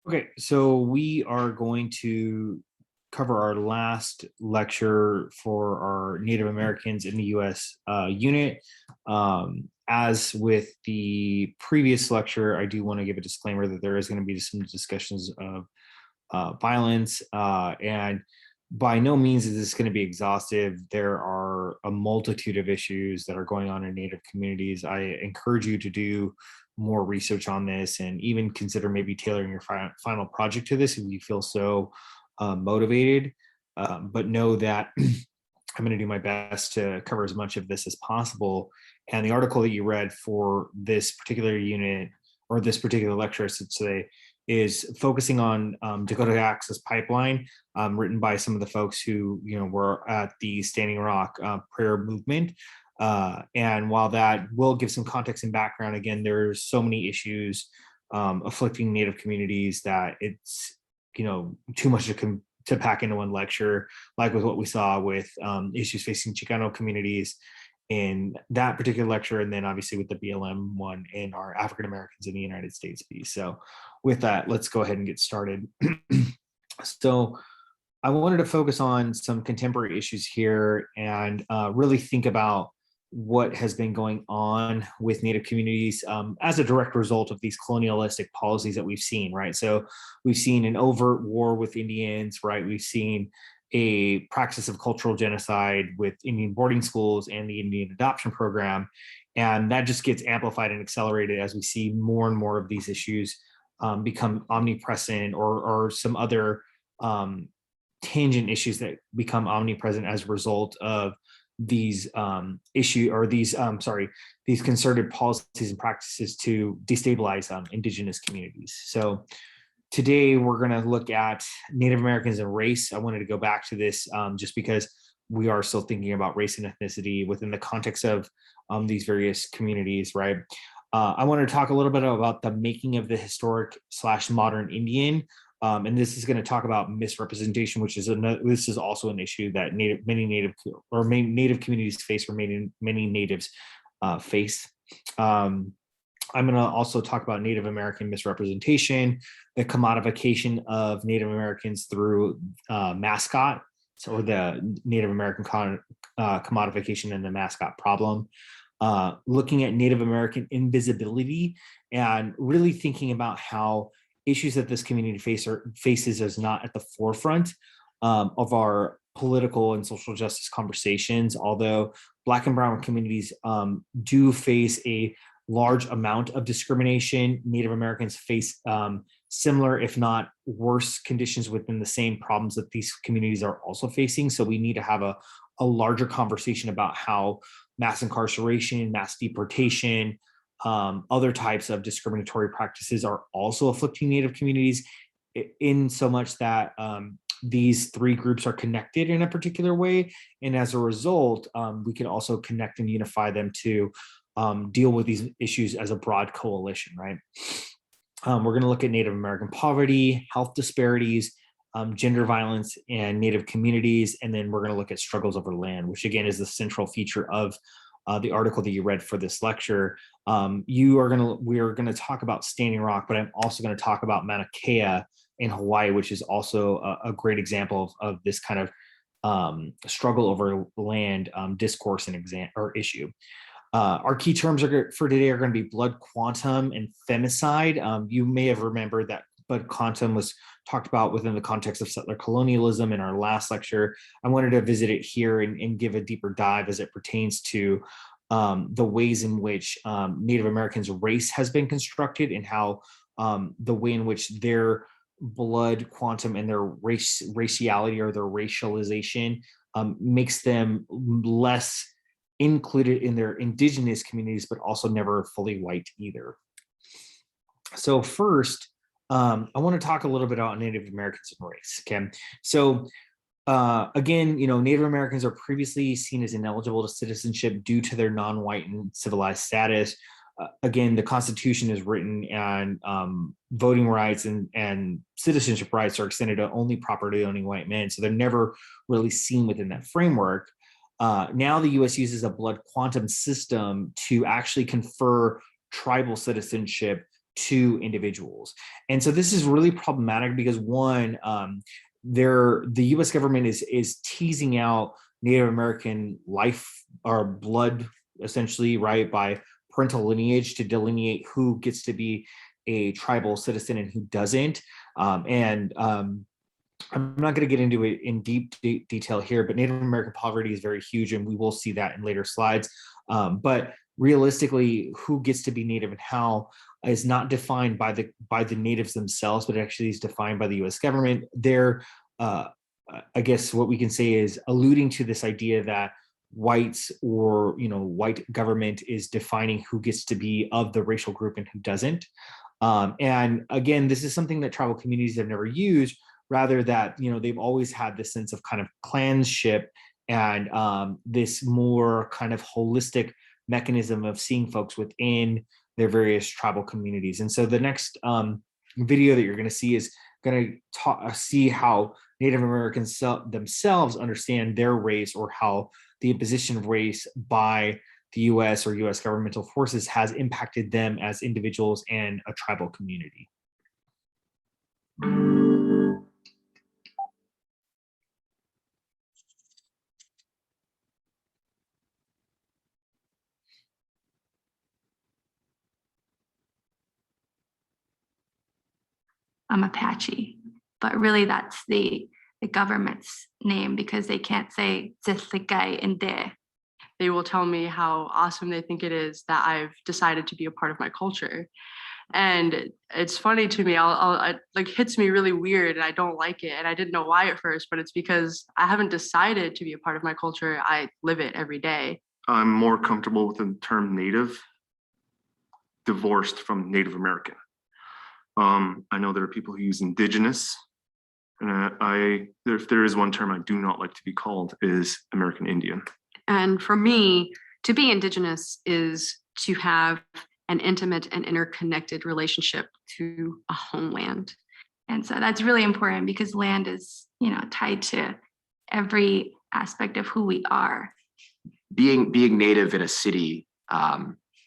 Okay, so we are going to cover our last lecture for our Native Americans in the US unit. As with the previous lecture, I do want to give a disclaimer that there is going to be some discussions of violence, and by no means is this going to be exhaustive. There are a multitude of issues that are going on in Native communities. I encourage you to do more research on this and even consider maybe tailoring your final project to this if you feel so motivated. But know that I'm going to do my best to cover as much of this as possible. And the article that you read for this particular unit or this particular lecture, I should say, is focusing on Dakota Access Pipeline, written by some of the folks who were at the Standing Rock prayer movement. And while that will give some context and background, again, there's so many issues afflicting Native communities that it's too much to pack into one lecture, like with what we saw with issues facing Chicano communities in that particular lecture, and then obviously with the BLM one in our African Americans in the United States piece. So with that, let's go ahead and get started. So I wanted to focus on some contemporary issues here and really think about what has been going on with Native communities as a direct result of these colonialistic policies that we've seen, right? So we've seen an overt war with Indians, right? We've seen a practice of cultural genocide with Indian boarding schools and the Indian adoption program. And that just gets amplified and accelerated as we see more and more of these issues become omnipresent or some other tangent issues that become omnipresent as a result of these these concerted policies and practices to destabilize indigenous communities. So today we're going to look at Native Americans and race. I wanted to go back to this just because we are still thinking about race and ethnicity within the context of these various communities, right? I want to talk a little bit about the making of the historic / modern Indian. And this is going to talk about misrepresentation, which is this is also an issue that many Native communities face, or many natives face. I'm going to also talk about Native American misrepresentation, the commodification of Native Americans through mascot, or the Native American commodification and the mascot problem. Looking at Native American invisibility and really thinking about how issues that this community faces is not at the forefront of our political and social justice conversations, although Black and Brown communities do face a large amount of discrimination. Native Americans face similar, if not worse, conditions within the same problems that these communities are also facing. So we need to have a larger conversation about how mass incarceration, mass deportation, other types of discriminatory practices are also afflicting Native communities, in so much that these three groups are connected in a particular way. And as a result, we can also connect and unify them to deal with these issues as a broad coalition, right? We're going to look at Native American poverty, health disparities, gender violence in Native communities, and then we're going to look at struggles over land, which again is the central feature of the article that you read for this lecture. We're going to talk about Standing Rock, but I'm also going to talk about Mauna Kea in Hawaii, which is also a great example of this kind of struggle over land discourse and issue. Our key terms for today are going to be blood quantum and femicide. You may have remembered that blood quantum was talked about within the context of settler colonialism in our last lecture. I wanted to visit it here and give a deeper dive as it pertains to the ways in which Native Americans' race has been constructed, and how the way in which their blood quantum and their raciality or their racialization makes them less included in their indigenous communities, but also never fully white either. So first, I want to talk a little bit about Native Americans and race. Okay, so again, Native Americans are previously seen as ineligible to citizenship due to their non-white and civilized status. Again, the Constitution is written, and voting rights and citizenship rights are extended to only property-owning white men, so they're never really seen within that framework. Now the U.S. uses a blood quantum system to actually confer tribal citizenship to individuals. And so this is really problematic because one, the U.S. government is teasing out Native American life or blood, essentially, right, by parental lineage to delineate who gets to be a tribal citizen and who doesn't. I'm not going to get into it in deep detail here, but Native American poverty is very huge, and we will see that in later slides. But realistically, who gets to be Native and how is not defined by the natives themselves, but actually is defined by the U.S. government. They're, I guess, what we can say is alluding to this idea that whites or white government is defining who gets to be of the racial group and who doesn't. And again, this is something that tribal communities have never used. Rather that they've always had this sense of kind of clanship and this more kind of holistic mechanism of seeing folks within their various tribal communities. And so the next video that you're going to see is going to see how Native Americans themselves understand their race, or how the imposition of race by the US or US governmental forces has impacted them as individuals and a tribal community. I'm Apache, but really that's the government's name, because they can't say Zithikai in there. They will tell me how awesome they think it is that I've decided to be a part of my culture. And it's funny to me, it like hits me really weird and I don't like it. And I didn't know why at first, but it's because I haven't decided to be a part of my culture. I live it every day. I'm more comfortable with the term Native, divorced from Native American. I know there are people who use indigenous. If there is one term I do not like to be called, is American Indian. And for me, to be indigenous is to have an intimate and interconnected relationship to a homeland. And so that's really important, because land is, tied to every aspect of who we are. Being native in a city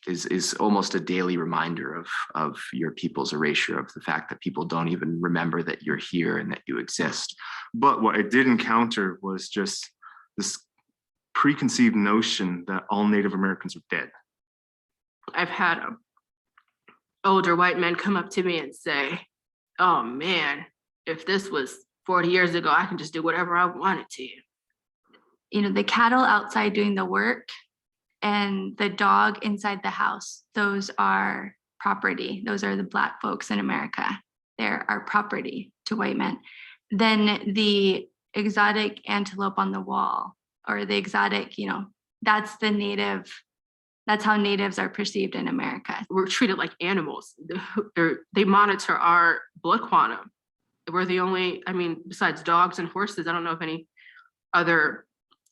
is almost a daily reminder of your people's erasure, of the fact that people don't even remember that you're here and that you exist. But what I did encounter was just this preconceived notion that all Native Americans are dead. I've had older white men come up to me and say, oh man, if this was 40 years ago, I can just do whatever I wanted to. The cattle outside doing the work and the dog inside the house, those are property. Those are the Black folks in America. They're our property to white men. Then the exotic antelope on the wall, or the exotic, that's the native. That's how natives are perceived in America. We're treated like animals. They monitor our blood quantum. We're the only, besides dogs and horses, I don't know of any other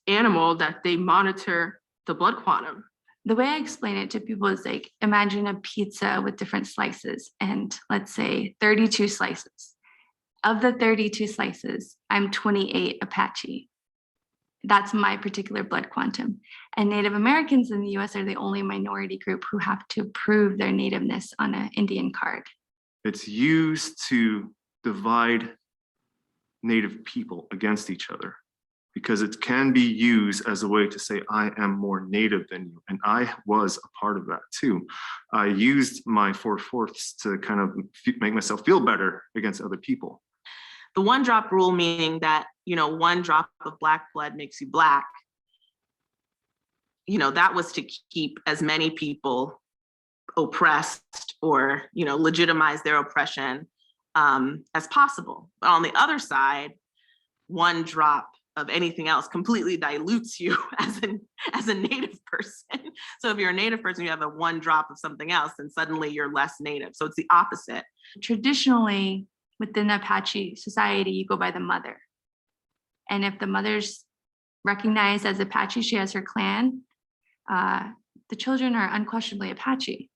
animal that they monitor the blood quantum. The way I explain it to people is like, imagine a pizza with different slices, and let's say 32 slices. Of the 32 slices, I'm 28 Apache. That's my particular blood quantum. And Native Americans in the US are the only minority group who have to prove their nativeness on an Indian card. It's used to divide Native people against each other, because it can be used as a way to say, I am more Native than you. And I was a part of that too. I used my 4/4 to kind of make myself feel better against other people. The one drop rule, meaning that, one drop of Black blood makes you Black, that was to keep as many people oppressed or, legitimize their oppression as possible. But on the other side, one drop of anything else completely dilutes you as a Native person. So if you're a Native person, you have a one drop of something else, and suddenly you're less Native. So it's the opposite. Traditionally, within Apache society, you go by the mother. And if the mother's recognized as Apache, she has her clan, the children are unquestionably Apache.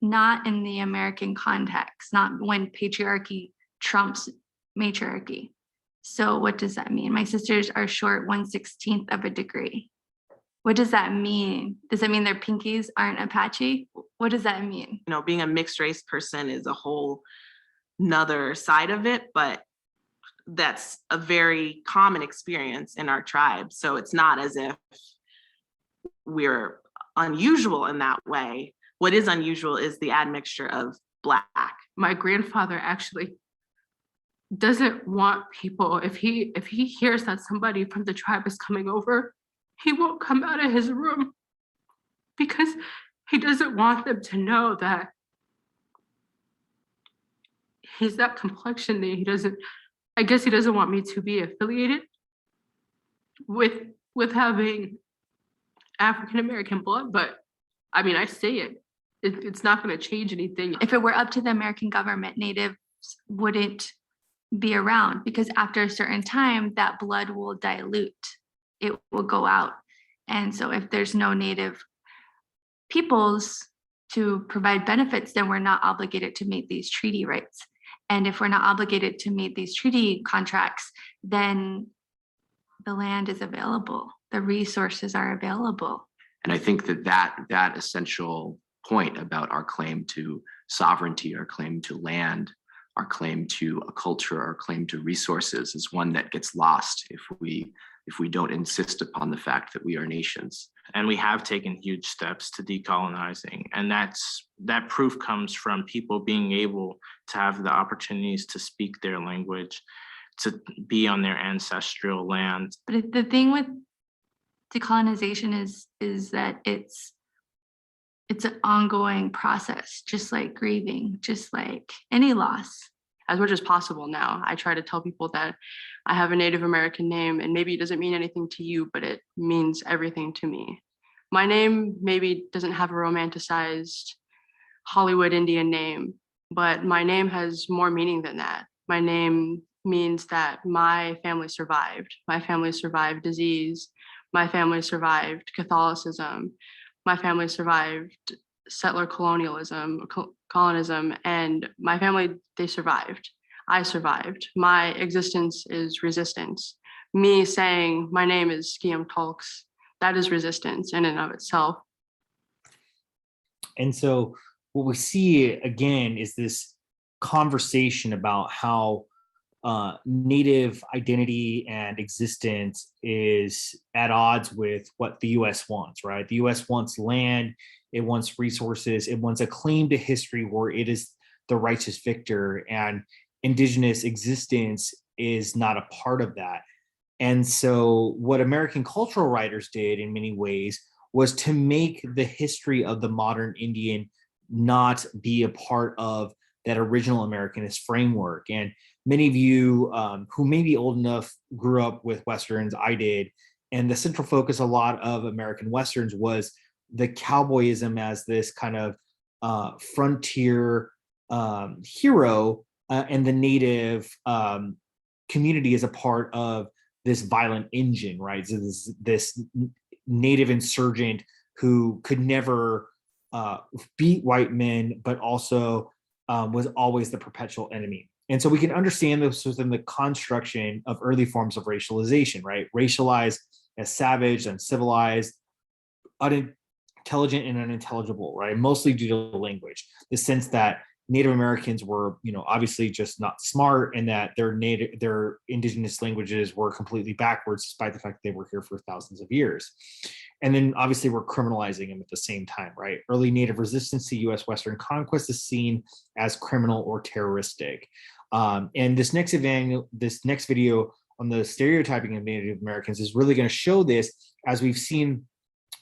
Not in the American context, not when patriarchy trumps matriarchy. So what does that mean? My sisters are short 1/16 of a degree. What does that mean? Does it mean their pinkies aren't Apache? What does that mean? You know, being a mixed race person is a whole nother side of it, but that's a very common experience in our tribe. So it's not as if we're unusual in that way. What is unusual is the admixture of Black. My grandfather actually doesn't want people, if he hears that somebody from the tribe is coming over, he won't come out of his room because he doesn't want them to know that he's that complexion. He doesn't, I guess he doesn't want me to be affiliated with having African American blood, but I mean, I say it's not going to change anything. If it were up to the American government, Natives wouldn't be around, because after a certain time, that blood will dilute. It will go out. And so if there's no Native peoples to provide benefits, then we're not obligated to meet these treaty rights. And if we're not obligated to meet these treaty contracts, then the land is available, the resources are available. And I think that essential point about our claim to sovereignty, our claim to land, our claim to a culture, our claim to resources is one that gets lost if we don't insist upon the fact that we are nations. And we have taken huge steps to decolonizing. And that proof comes from people being able to have the opportunities to speak their language, to be on their ancestral land. But the thing with decolonization is that it's an ongoing process, just like grieving, just like any loss. As much as possible now, I try to tell people that I have a Native American name, and maybe it doesn't mean anything to you, but it means everything to me. My name maybe doesn't have a romanticized Hollywood Indian name, but my name has more meaning than that. My name means that my family survived. My family survived disease. My family survived Catholicism. My family survived settler colonialism, and my family, they survived. I survived. My existence is resistance. Me saying my name is Skiam Tulks, that is resistance in and of itself. And so what we see again is this conversation about how Native identity and existence is at odds with what the US wants, right? The US wants land, it wants resources, it wants a claim to history where it is the righteous victor, and indigenous existence is not a part of that. And so what American cultural writers did in many ways was to make the history of the modern Indian not be a part of that original Americanist framework. And many of you who may be old enough grew up with Westerns, I did, and the central focus a lot of American Westerns was the cowboyism as this kind of frontier hero, and the Native community as a part of this violent engine, right? So this Native insurgent who could never beat white men, but also was always the perpetual enemy. And so we can understand this within the construction of early forms of racialization, right? Racialized as savage, uncivilized, unintelligent, and unintelligible, right? Mostly due to language. The sense that Native Americans were, obviously just not smart, and that their indigenous languages were completely backwards, despite the fact that they were here for thousands of years. And then obviously we're criminalizing them at the same time, right? Early Native resistance to US Western conquest is seen as criminal or terroristic. And this next video on the stereotyping of Native Americans is really going to show this, as we've seen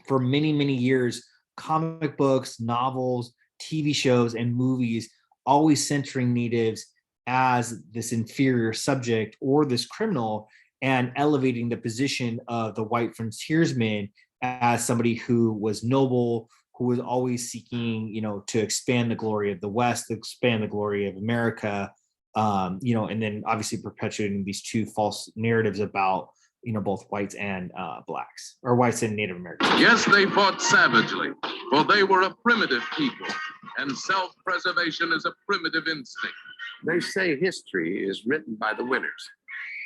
for many, many years, comic books, novels, TV shows, and movies always centering Natives as this inferior subject or this criminal, and elevating the position of the white frontiersman as somebody who was noble, who was always seeking, to expand the glory of the West, to expand the glory of America, and then obviously perpetuating these two false narratives about, both whites and blacks, or whites and Native Americans. Yes, they fought savagely, for they were a primitive people, and self-preservation is a primitive instinct. They say history is written by the winners.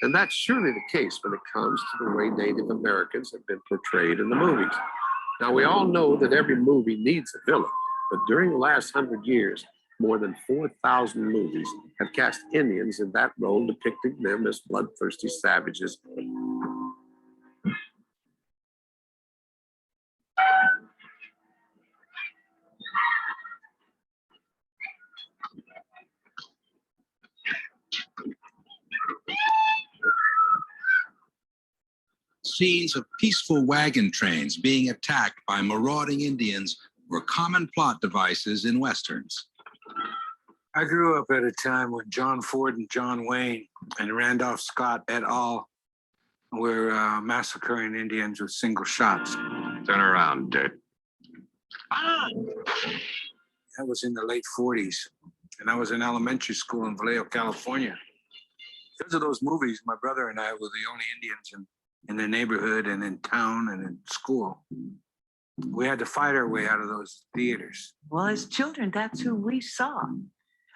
And that's surely the case when it comes to the way Native Americans have been portrayed in the movies. Now, we all know that every movie needs a villain, but during the last 100 years, more than 4,000 movies have cast Indians in that role, depicting them as bloodthirsty savages. Scenes of peaceful wagon trains being attacked by marauding Indians were common plot devices in Westerns. I grew up at a time when John Ford and John Wayne and Randolph Scott et al. Were massacring Indians with single shots. Turn around, Dick. That was in the late 40s, and I was in elementary school in Vallejo, California. Because of those movies, my brother and I were the only Indians in the neighborhood and in town and in school. We had to fight our way out of those theaters. Well, as children, that's who we saw.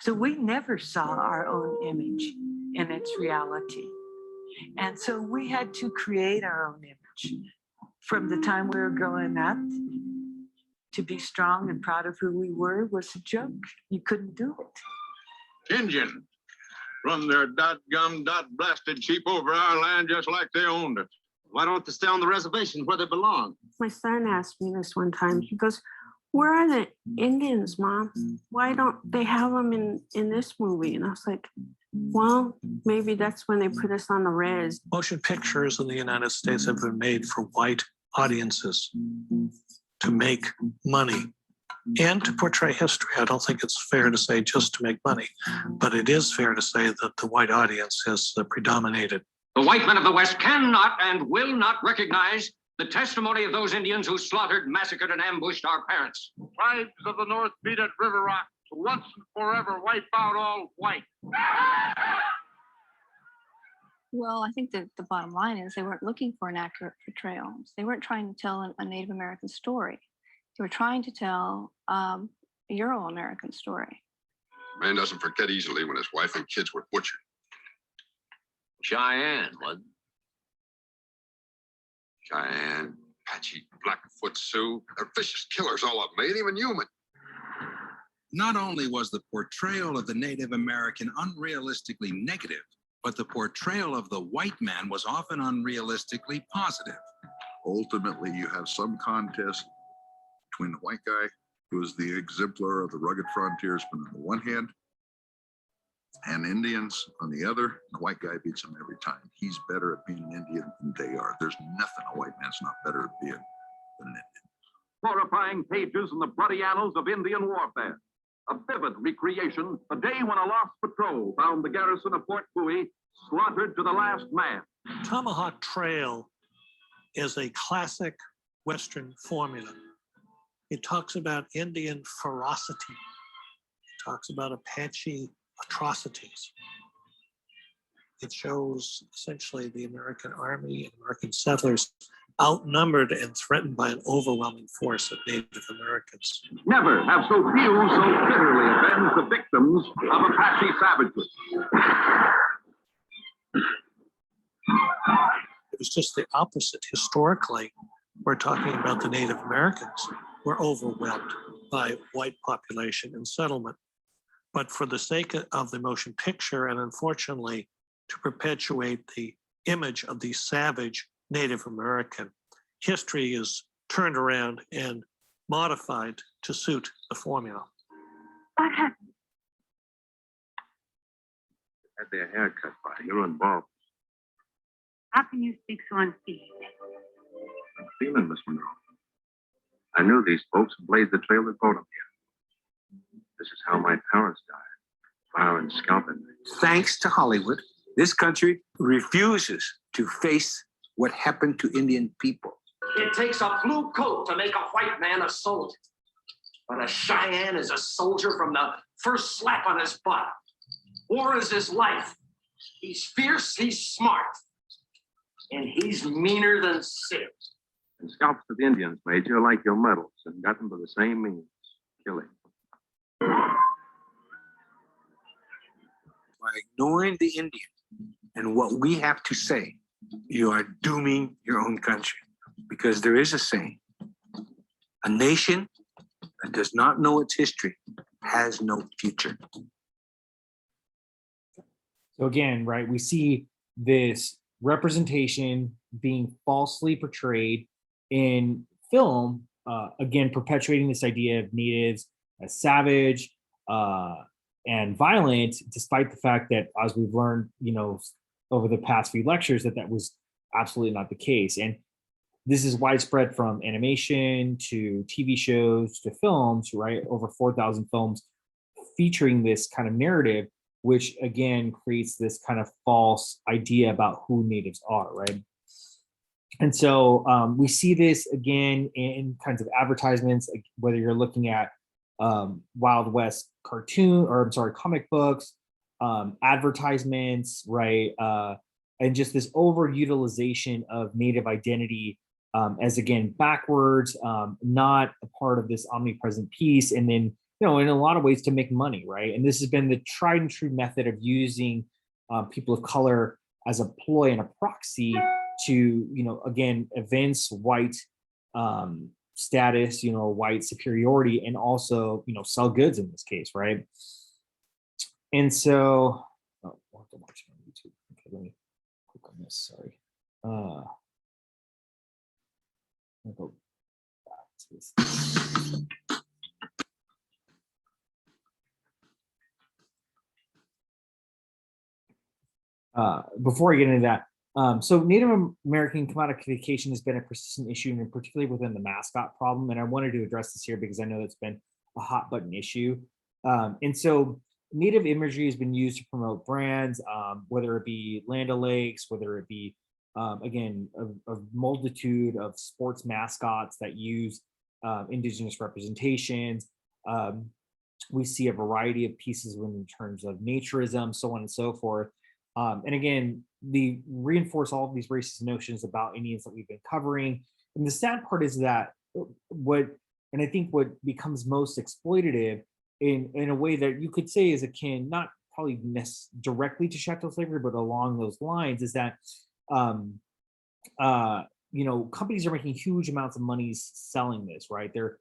So we never saw our own image in its reality. And so we had to create our own image. From the time we were growing up, to be strong and proud of who we were was a joke. You couldn't do it. Indian, run their dot-gum, dot-blasted sheep over our land just like they owned it. Why don't they stay on the reservation where they belong? My son asked me this one time. He goes, "Where are the Indians, Mom? Why don't they have them in this movie?" And I was like, well, maybe that's when they put us on the res. Motion pictures in the United States have been made for white audiences to make money and to portray history. I don't think it's fair to say just to make money, but it is fair to say that the white audience has predominated. The white men of the West cannot and will not recognize the testimony of those Indians who slaughtered, massacred, and ambushed our parents. Tribes of the North beat at River Rock to once and forever wipe out all white. Well, I think that the bottom line is they weren't looking for an accurate portrayal. They weren't trying to tell a Native American story. They were trying to tell a Euro-American story. Man doesn't forget easily when his wife and kids were butchered. Cheyenne, what? Cheyenne, Apache, Blackfoot Sioux, they're vicious killers, all of them, ain't even human. Not only was the portrayal of the Native American unrealistically negative, but the portrayal of the white man was often unrealistically positive. Ultimately, you have some contest between the white guy, who is the exemplar of the rugged frontiersman on the one hand, and Indians on the other. The white guy beats him every time. He's better at being an Indian than they are. There's nothing a white man's not better at being than an Indian. Horrifying pages in the bloody annals of Indian warfare. A vivid recreation, a day when a lost patrol found the garrison of Fort Bowie slaughtered to the last man. Tomahawk Trail is a classic Western formula. It talks about Indian ferocity. It talks about Apache atrocities. It shows essentially the American army and American settlers outnumbered and threatened by an overwhelming force of Native Americans. Never have so few so bitterly avenged the victims of Apache savagery. It was just the opposite. Historically, we're talking about the Native Americans were overwhelmed by white population and settlement. But for the sake of the motion picture, and unfortunately, to perpetuate the image of the savage Native American, history is turned around and modified to suit the formula. Had their hair cut by. You're involved. How can you speak so unfeeling? I'm feeling, Miss Monroe. I knew these folks and blazed the trail that brought them here. This is how my parents died. Fire and scalping. Thanks to Hollywood, this country refuses to face what happened to Indian people. It takes a blue coat to make a white man a soldier. But a Cheyenne is a soldier from the first slap on his butt. War is his life. He's fierce, he's smart. And he's meaner than Sid. And scalps to the Indians, Major, like your medals, and got them for the same means, killing. By ignoring the Indian, and what we have to say, you are dooming your own country. Because there is a saying, a nation that does not know its history has no future. So again, right, we see this representation being falsely portrayed in film, again, perpetuating this idea of natives as savage and violent, despite the fact that, as we've learned, over the past few lectures, that was absolutely not the case. And this is widespread from animation to TV shows to films, right? Over 4,000 films featuring this kind of narrative, which again creates this kind of false idea about who natives are, right? And so we see this again in kinds of advertisements, whether you're looking at Wild West comic books, advertisements, right? And just this overutilization of native identity as, again, backwards, not a part of this omnipresent piece, and then, in a lot of ways to make money, right? And this has been the tried and true method of using people of color as a ploy and a proxy to, again, evince white status, white superiority, and also, sell goods in this case, right? And so, oh, I'll have to watch it on YouTube. Okay, let me click on this. Sorry. I'll go back to this. Before I get into that, so Native American commodification has been a persistent issue, and particularly within the mascot problem. And I wanted to address this here because I know that's been a hot button issue. And so Native imagery has been used to promote brands, whether it be Land O'Lakes, whether it be, again, a multitude of sports mascots that use indigenous representations. We see a variety of pieces in terms of naturism, so on and so forth. And again, they reinforce all of these racist notions about Indians that we've been covering. And the sad part is that I think what becomes most exploitative in a way that you could say is akin, not probably directly to chattel slavery, but along those lines, is that companies are making huge amounts of money selling this, right? They're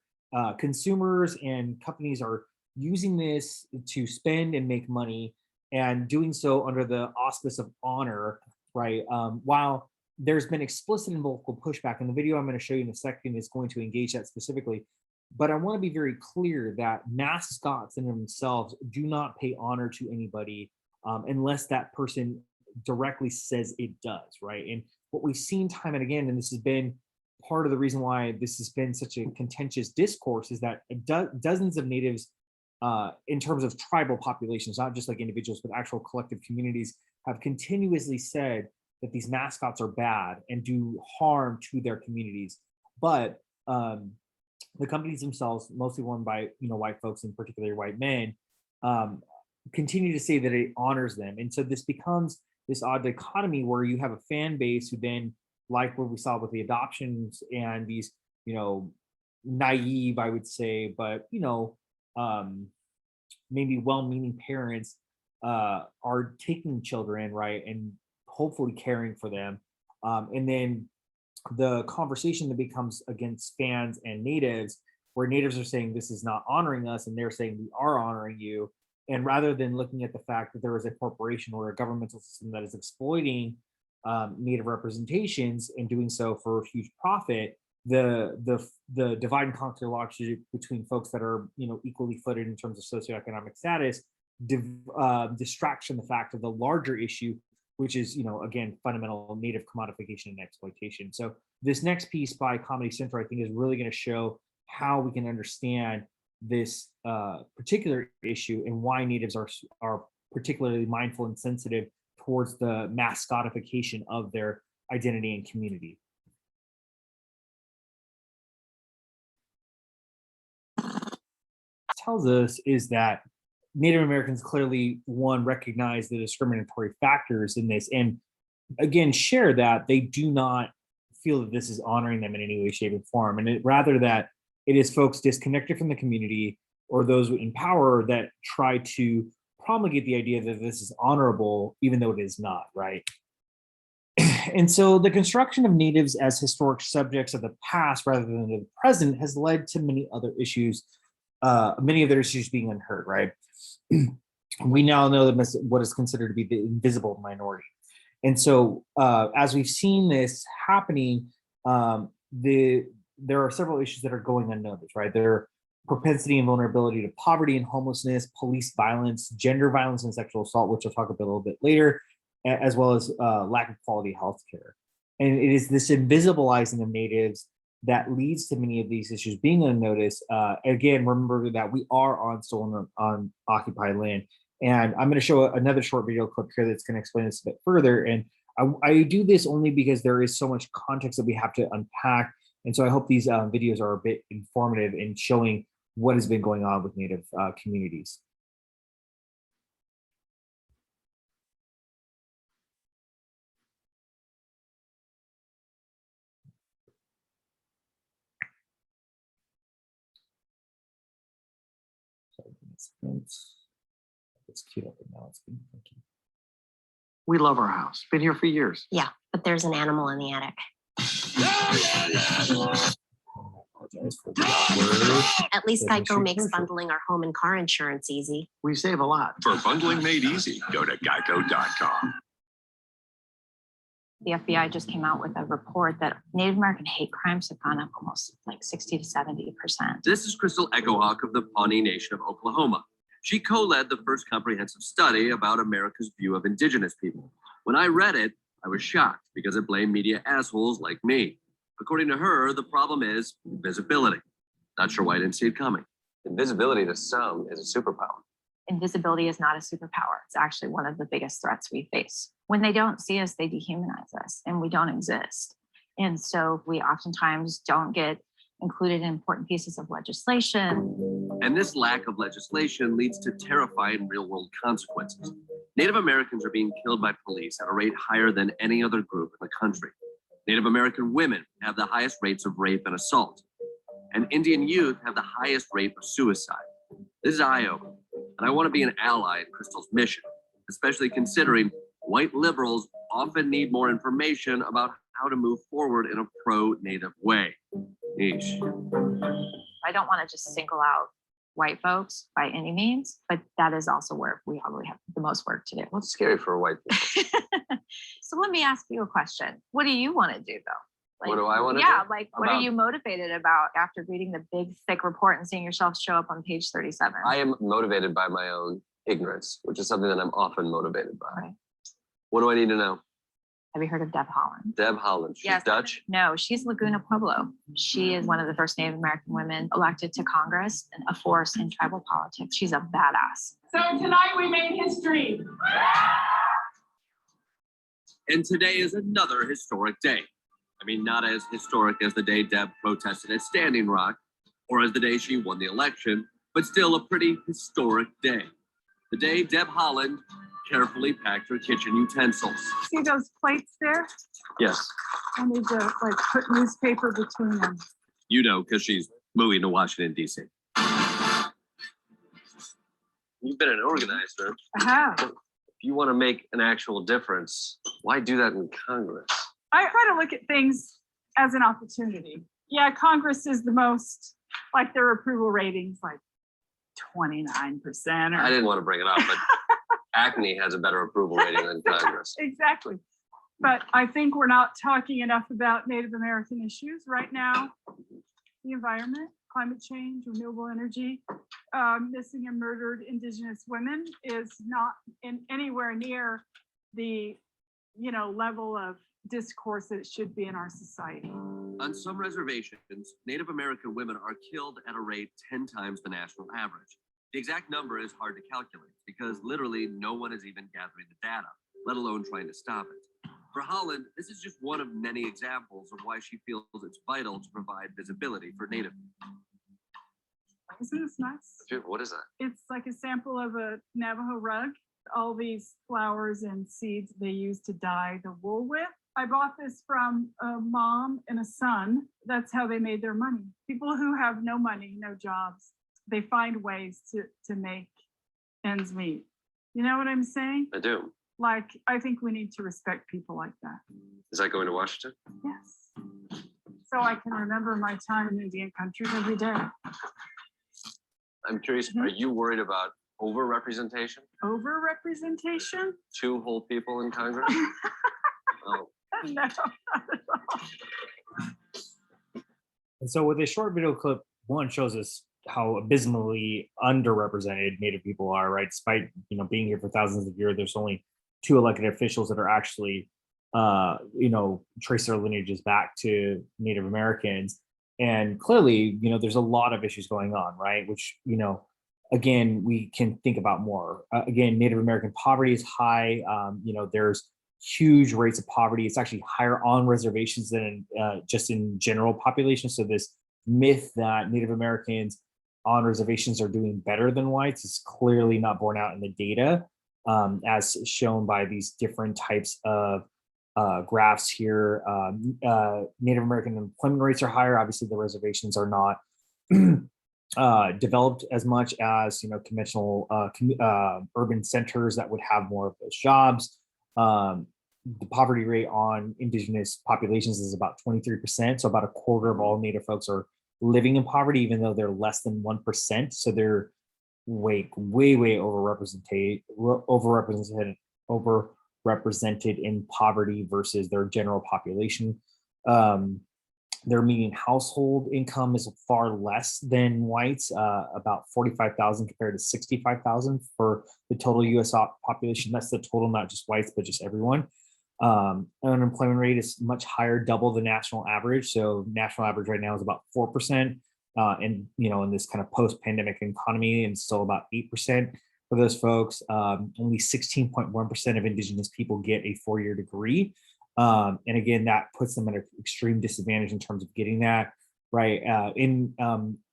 consumers and companies are using this to spend and make money, and doing so under the auspice of honor, right? While there's been explicit and vocal pushback, and the video I'm going to show you in a second is going to engage that specifically. But I want to be very clear that mascots in themselves do not pay honor to anybody unless that person directly says it does, right? And what we've seen time and again, and this has been part of the reason why this has been such a contentious discourse, is that dozens of natives, in terms of tribal populations, not just like individuals, but actual collective communities, have continuously said that these mascots are bad and do harm to their communities. But the companies themselves, mostly run by white folks, and particularly white men, continue to say that it honors them. And so this becomes this odd dichotomy where you have a fan base who then, like what we saw with the adoptions and these, naive, I would say, but maybe well-meaning parents are taking children, right, and hopefully caring for them. And then the conversation that becomes against fans and natives, where natives are saying this is not honoring us, and they're saying we are honoring you. And rather than looking at the fact that there is a corporation or a governmental system that is exploiting native representations and doing so for huge profit, the divide and conquer logic between folks that are equally footed in terms of socioeconomic status distracts from the fact of the larger issue, which is again fundamental native commodification and exploitation. So this next piece by Comedy Central, I think, is really going to show how we can understand this particular issue and why natives are particularly mindful and sensitive towards the mascotification of their identity and community. Tells us is that Native Americans clearly, one, recognize the discriminatory factors in this, and again share that they do not feel that this is honoring them in any way, shape, or form, and rather that it is folks disconnected from the community or those in power that try to promulgate the idea that this is honorable, even though it is not, right? And so the construction of natives as historic subjects of the past rather than the present has led to many other issues being unheard, right? We now know that what is considered to be the invisible minority. And so as we've seen this happening, there are several issues that are going unnoticed, right? There are propensity and vulnerability to poverty and homelessness, police violence, gender violence, and sexual assault, which I'll talk about a little bit later, as well as lack of quality health care. And it is this invisibilizing of natives that leads to many of these issues being unnoticed. Again, remember that we are on occupied land. And I'm going to show another short video clip here that's going to explain this a bit further. And I do this only because there is so much context that we have to unpack. And so I hope these videos are a bit informative in showing what has been going on with Native communities. It's queued up and now it's being funky. We love our house. Been here for years. Yeah, but there's an animal in the attic. At least Geico makes bundling our home and car insurance easy. We save a lot. For bundling made easy, go to geico.com. The FBI just came out with a report that Native American hate crimes have gone up almost like 60 to 70%. This is Crystal Echohawk of the Pawnee Nation of Oklahoma. She co-led the first comprehensive study about America's view of indigenous people. When I read it, I was shocked because it blamed media assholes like me. According to her, the problem is invisibility. Not sure why I didn't see it coming. Invisibility to some is a superpower. Invisibility is not a superpower. It's actually one of the biggest threats we face. When they don't see us, they dehumanize us and we don't exist. And so we oftentimes don't get included in important pieces of legislation. And this lack of legislation leads to terrifying real-world consequences. Native Americans are being killed by police at a rate higher than any other group in the country. Native American women have the highest rates of rape and assault. And Indian youth have the highest rate of suicide. This is eye-opening, and I want to be an ally in Crystal's mission, especially considering white liberals often need more information about how to move forward in a pro-Native way. Yeesh. I don't want to just single out white folks by any means, but that is also where we probably have the most work to do. What's scary for a white person? So let me ask you a question. What do you want to do though? What do I want to do? Yeah, like what are you motivated about after reading the big thick report and seeing yourself show up on page 37? I am motivated by my own ignorance, which is something that I'm often motivated by. Right. What do I need to know? Have you heard of Deb Haaland? Deb Haaland. She's Yes. Dutch? No, she's Laguna Pueblo. She is one of the first Native American women elected to Congress and a force in tribal politics. She's a badass. So tonight we made history. And today is another historic day. I mean, not as historic as the day Deb protested at Standing Rock or as the day she won the election, but still a pretty historic day. The day Deb Haaland carefully packed her kitchen utensils. See those plates there? Yes, I need to like put newspaper between them. you know, because she's moving to Washington, D.C. You've been an organizer. I have. If you want to make an actual difference, why do that in Congress? I try to look at things as an opportunity. Yeah, Congress is the most, like their approval ratings, like 29%. I didn't want to bring it up, but Acme has a better approval rating than Congress. Exactly. But I think we're not talking enough about Native American issues right now. The environment, climate change, renewable energy, missing and murdered Indigenous women is not in anywhere near the, level of discourse that it should be in our society. On some reservations, Native American women are killed at a rate 10 times the national average. The exact number is hard to calculate because literally no one is even gathering the data, let alone trying to stop it. For Haaland, this is just one of many examples of why she feels it's vital to provide visibility for Native people. Isn't this nice? What is that? It's like a sample of a Navajo rug. All these flowers and seeds they use to dye the wool with. I bought this from a mom and a son. That's how they made their money. People who have no money, no jobs, they find ways to make ends meet. You know what I'm saying? I do. Like, I think we need to respect people like that. Is that going to Washington? Yes. So I can remember my time in Indian country every day. I'm curious, are you worried about over-representation? Over-representation? 2 whole people in Congress? Oh. No, not at all. And so with this short video clip, one shows us how abysmally underrepresented Native people are, right? Despite, you know, being here for thousands of years, there's only 2 elected officials that are actually, you know, trace their lineages back to Native Americans. And clearly, you know, there's a lot of issues going on, right? Which, you know, again, we can think about more. Again, Native American poverty is high. You know, there's huge rates of poverty. It's actually higher on reservations than just in general population. So this myth that Native Americans on reservations are doing better than whites is clearly not borne out in the data, as shown by these different types of graphs here. Native American employment rates are higher. Obviously, the reservations are not developed as much as, you know, conventional urban centers that would have more of those jobs. The poverty rate on indigenous populations is about 23%. So about a quarter of all Native folks are living in poverty, even though they're less than 1%. So they're way overrepresented in poverty versus their general population. Their median household income is far less than whites, about 45,000 compared to 65,000 for the total U.S. population. That's the total, not just whites, but just everyone. Unemployment rate is much higher, double the national average. So national average right now is about 4%. And, you know, in this kind of post-pandemic economy, and still about 8% for those folks. Only 16.1% of indigenous people get a 4-year degree. And again, that puts them at an extreme disadvantage in terms of getting that, right?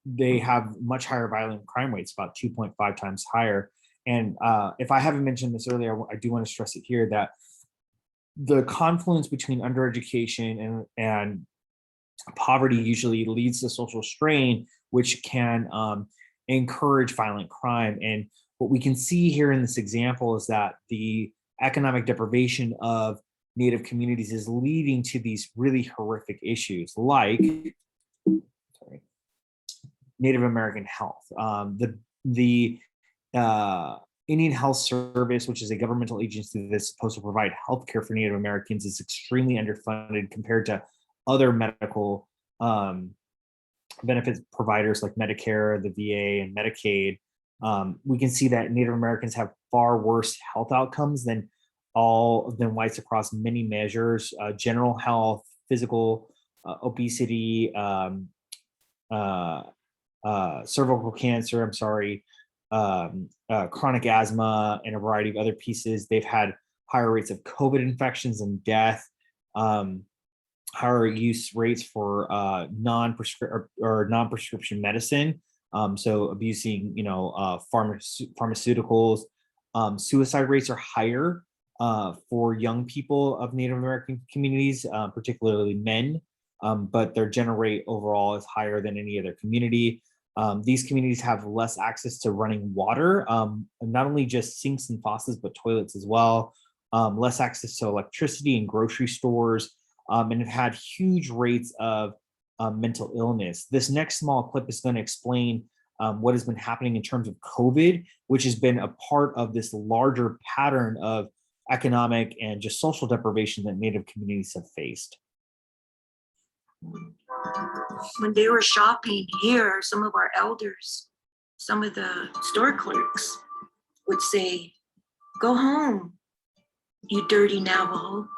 They have much higher violent crime rates, about 2.5 times higher. And if I haven't mentioned this earlier, I do want to stress it here that the confluence between undereducation and poverty usually leads to social strain, which can encourage violent crime. And what we can see here in this example is that the economic deprivation of Native communities is leading to these really horrific issues like Native American health. The Indian Health Service, which is a governmental agency that's supposed to provide healthcare for Native Americans, is extremely underfunded compared to other medical benefits providers like Medicare, the VA, and Medicaid. We can see that Native Americans have far worse health outcomes than whites across many measures: general health, physical, obesity, cervical cancer. I'm sorry. Chronic asthma, and a variety of other pieces. They've had higher rates of COVID infections and death, higher use rates for non-prescription medicine. So abusing, you know, pharmaceuticals. Suicide rates are higher for young people of Native American communities, particularly men, but their general rate overall is higher than any other community. These communities have less access to running water, not only just sinks and faucets, but toilets as well, less access to electricity and grocery stores, and have had huge rates of mental illness. This next small clip is going to explain what has been happening in terms of COVID, which has been a part of this larger pattern of economic and just social deprivation that Native communities have faced. When they were shopping here, some of our elders, some of the store clerks would say, "Go home, you dirty Navajo.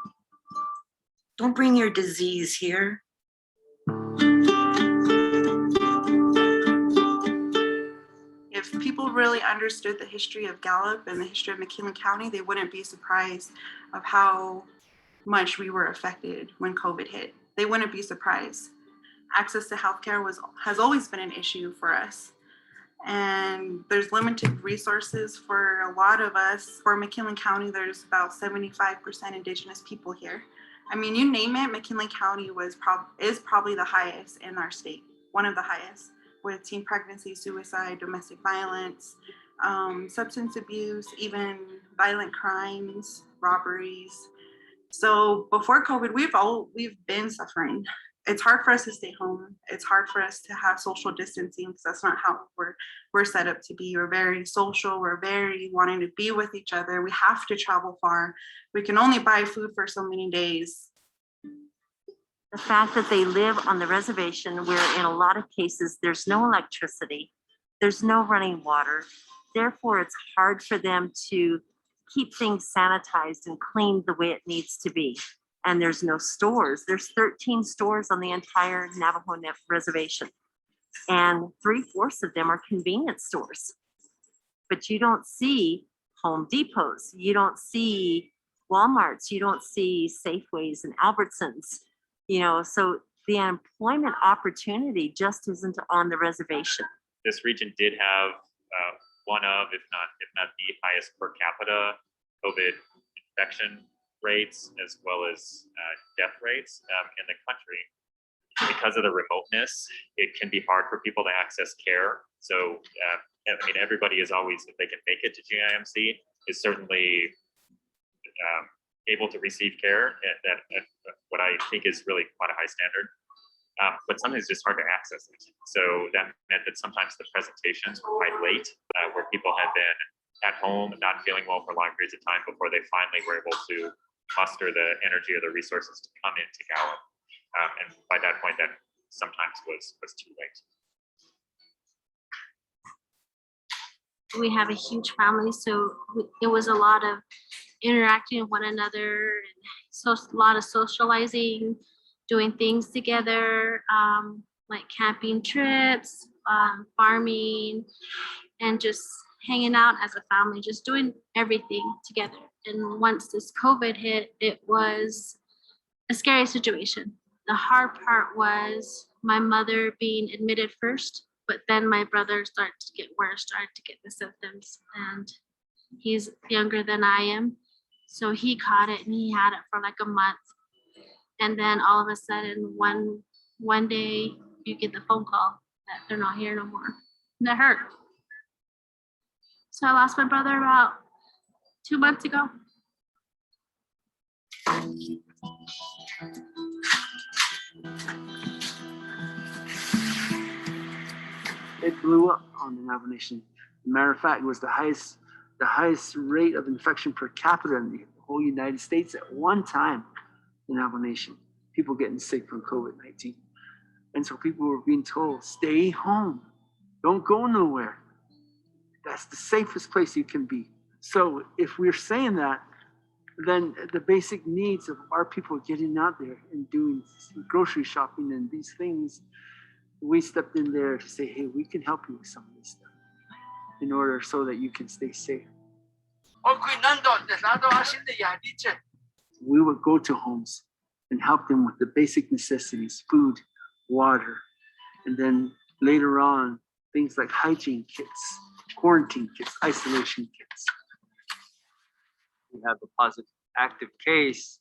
Don't bring your disease here." If people really understood the history of Gallup and the history of McKean County, they wouldn't be surprised of how much we were affected when COVID hit. They wouldn't be surprised. Access to healthcare has always been an issue for us. And there's limited resources for a lot of us. For McKinley County, there's about 75% Indigenous people here. I mean, you name it, McKinley County is probably the highest in our state, one of the highest, with teen pregnancy, suicide, domestic violence, substance abuse, even violent crimes, robberies. So before COVID, we've been suffering. It's hard for us to stay home. It's hard for us to have social distancing because that's not how we're set up to be. We're very social. We're very wanting to be with each other. We have to travel far. We can only buy food for so many days. The fact that they live on the reservation where in a lot of cases there's no electricity, there's no running water. Therefore, it's hard for them to keep things sanitized and cleaned the way it needs to be. And there's no stores. There's 13 stores on the entire Navajo reservation. And 3/4 of them are convenience stores. But you don't see Home Depots, you don't see Walmarts, you don't see Safeways and Albertsons, you know, so the employment opportunity just isn't on the reservation. This region did have one of, if not the highest per capita COVID infection rates, as well as death rates in the country. Because of the remoteness, it can be hard for people to access care. So, I mean, everybody is always, if they can make it to GIMC, is certainly able to receive care at what I think is really quite a high standard. But sometimes it's just hard to access it. So that meant that sometimes the presentations were quite late, where people had been at home and not feeling well for long periods of time before they finally were able to muster the energy or the resources to come into Gallup. And by that point, that sometimes was too late. We have a huge family, so it was a lot of interacting with one another, and so a lot of socializing, doing things together, like camping trips, farming, and just hanging out as a family, just doing everything together. And once this COVID hit, it was a scary situation. The hard part was my mother being admitted first, but then my brother started to get worse, started to get the symptoms, and he's younger than I am. So he caught it and he had it for like a month. And then all of a sudden, one day you get the phone call that they're not here no more. And that hurt. So I lost my brother about 2 months ago. It blew up on the Navajo Nation. Matter of fact, it was the highest rate of infection per capita in the whole United States at one time. The Navajo Nation, people getting sick from COVID-19, and so people were being told, "Stay home, don't go nowhere. That's the safest place you can be." So if we're saying that, then the basic needs of our people getting out there and doing grocery shopping and these things, we stepped in there to say, "Hey, we can help you with some of this stuff in order so that you can stay safe." We would go to homes and help them with the basic necessities, food, water, and then later on, things like hygiene kits, quarantine kits, isolation kits. We have a positive active case,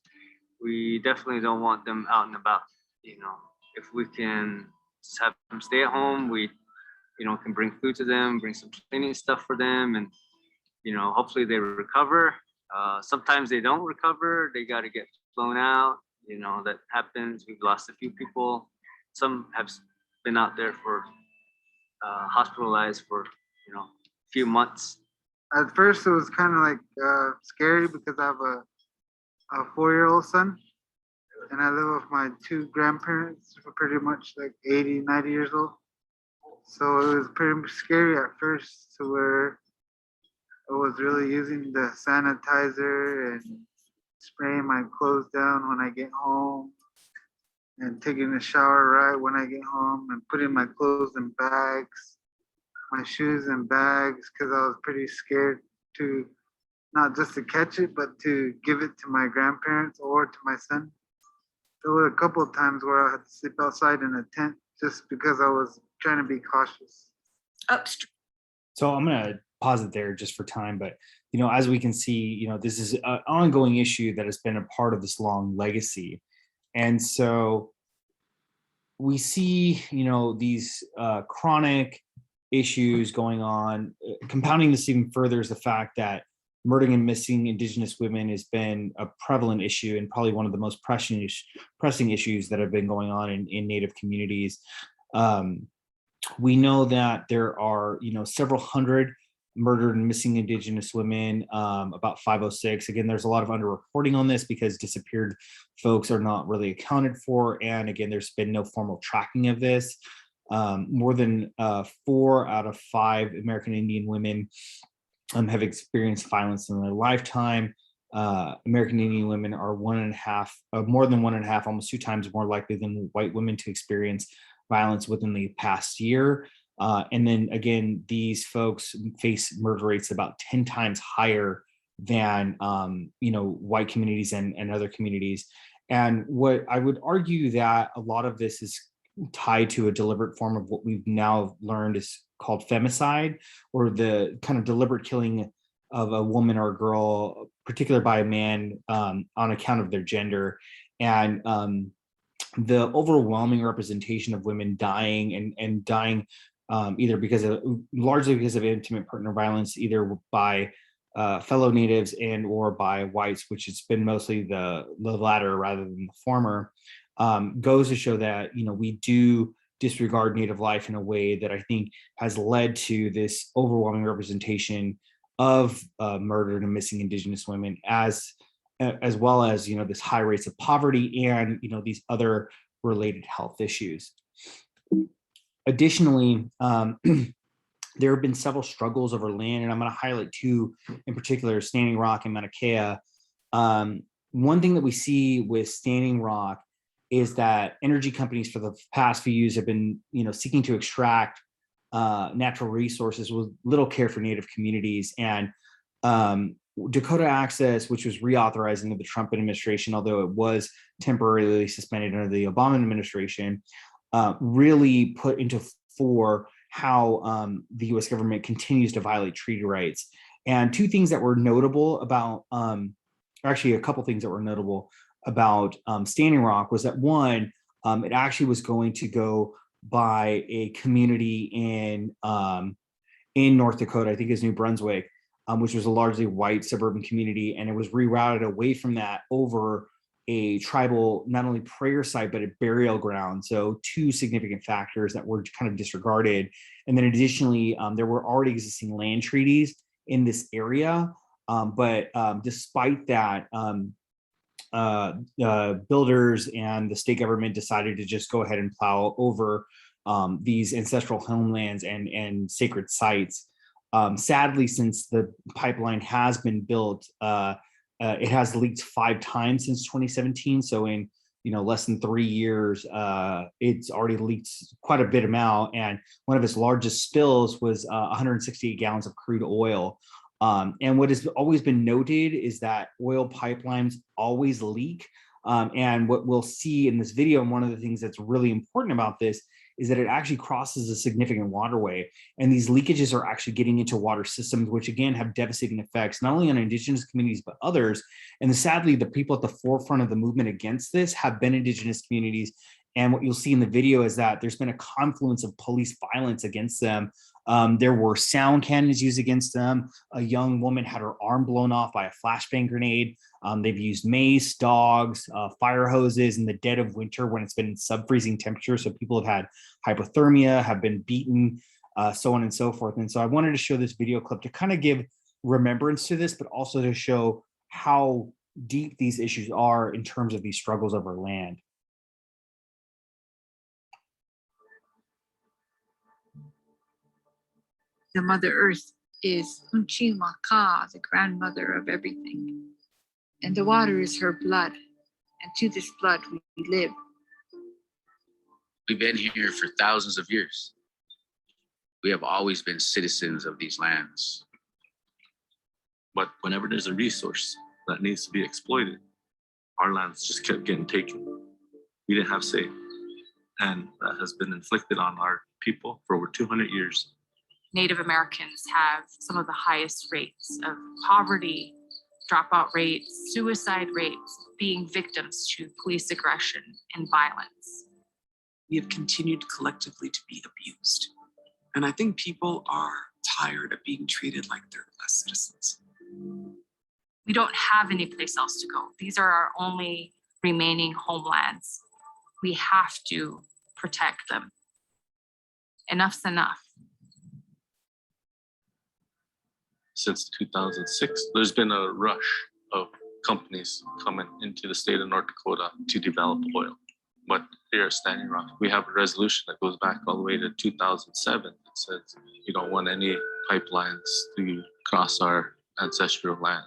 we definitely don't want them out and about. You know, if we can just have them stay at home, we, you know, can bring food to them, bring some cleaning stuff for them, and, you know, hopefully they recover. Sometimes they don't recover, they got to get flown out. You know, that happens. We've lost a few people. Some have been out there for hospitalized for, you know, a few months. At first, it was kind of like scary because I have a 4-year-old son, and I live with my 2 grandparents who are pretty much like 80, 90 years old. So it was pretty scary at first, to where I was really using the sanitizer and spraying my clothes down when I get home, and taking a shower right when I get home, and putting my clothes in bags, my shoes in bags, because I was pretty scared to not just to catch it, but to give it to my grandparents or to my son. There were a couple of times where I had to sleep outside in a tent just because I was trying to be cautious. Upstream. So I'm going to pause it there just for time, but you know, as we can see, you know, this is an ongoing issue that has been a part of this long legacy. And so we see, you know, these chronic issues going on. Compounding this even further is the fact that murdering and missing Indigenous women has been a prevalent issue and probably one of the most pressing issues that have been going on in Native communities. We know that there are, several hundred murdered and missing Indigenous women, about 506. Again, there's a lot of underreporting on this because disappeared folks are not really accounted for. And again, there's been no formal tracking of this. More than 4 out of 5 American Indian women have experienced violence in their lifetime. American Indian women are more than 1.5, almost 2 times more likely than white women to experience violence within the past year. And then again, these folks face murder rates about 10 times higher than white communities and other communities. And what I would argue that a lot of this is tied to a deliberate form of what we've now learned is called femicide, or the kind of deliberate killing of a woman or a girl, particularly by a man, on account of their gender. And the overwhelming representation of women dying and dying either largely because of intimate partner violence, either by fellow natives and or by whites, which has been mostly the latter rather than the former, goes to show that we do disregard Native life in a way that I think has led to this overwhelming representation of murdered and missing Indigenous women, as well as this high rates of poverty and these other related health issues. Additionally, there have been several struggles over land, and I'm going to highlight 2 in particular: Standing Rock and Mauna Kea. One thing that we see with Standing Rock is that energy companies for the past few years have been seeking to extract natural resources with little care for Native communities. And Dakota Access, which was reauthorized under the Trump administration, although it was temporarily suspended under the Obama administration, really put into fore how the US government continues to violate treaty rights. And 2 things that were notable about, actually a couple things that were notable about Standing Rock was that, one, it actually was going to go by a community in North Dakota, I think it's New Brunswick, which was a largely white suburban community, and it was rerouted away from that over a tribal, not only prayer site, but a burial ground. So 2 significant factors that were kind of disregarded. And then additionally, there were already existing land treaties in this area. But despite that, builders and the state government decided to just go ahead and plow over these ancestral homelands and sacred sites. Sadly, since the pipeline has been built, it has leaked 5 times since 2017. So in less than 3 years, it's already leaked quite a bit amount. And one of its largest spills was 168 gallons of crude oil. And what has always been noted is that oil pipelines always leak. And what we'll see in this video, and one of the things that's really important about this, is that it actually crosses a significant waterway. And these leakages are actually getting into water systems, which again have devastating effects, not only on Indigenous communities, but others. And sadly, the people at the forefront of the movement against this have been Indigenous communities. And what you'll see in the video is that there's been a confluence of police violence against them. There were sound cannons used against them. A young woman had her arm blown off by a flashbang grenade. They've used mace, dogs, fire hoses in the dead of winter when it's been sub-freezing temperatures. So people have had hypothermia, have been beaten, so on and so forth. And so I wanted to show this video clip to kind of give remembrance to this, but also to show how deep these issues are in terms of these struggles over land. The Mother Earth is Unchi Maka, the grandmother of everything. And the water is her blood. And to this blood we live. We've been here for thousands of years. We have always been citizens of these lands. But whenever there's a resource that needs to be exploited, our lands just kept getting taken. We didn't have say. And that has been inflicted on our people for over 200 years. Native Americans have some of the highest rates of poverty, dropout rates, suicide rates, being victims to police aggression and violence. We have continued collectively to be abused. And I think people are tired of being treated like they're less citizens. We don't have any place else to go. These are our only remaining homelands. We have to protect them. Enough's enough. Since 2006, there's been a rush of companies coming into the state of North Dakota to develop oil. But here at Standing Rock, we have a resolution that goes back all the way to 2007 that says you don't want any pipelines to cross our ancestral lands.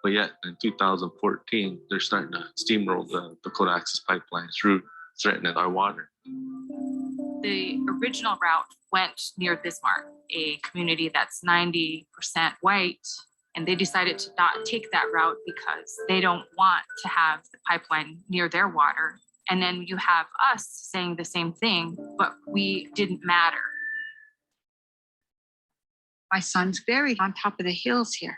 But yet in 2014, they're starting to steamroll the Dakota Access Pipeline through, threatening our water. The original route went near Bismarck, a community that's 90% white, and they decided to not take that route because they don't want to have the pipeline near their water. And then you have us saying the same thing, but we didn't matter. My son's buried on top of the hills here.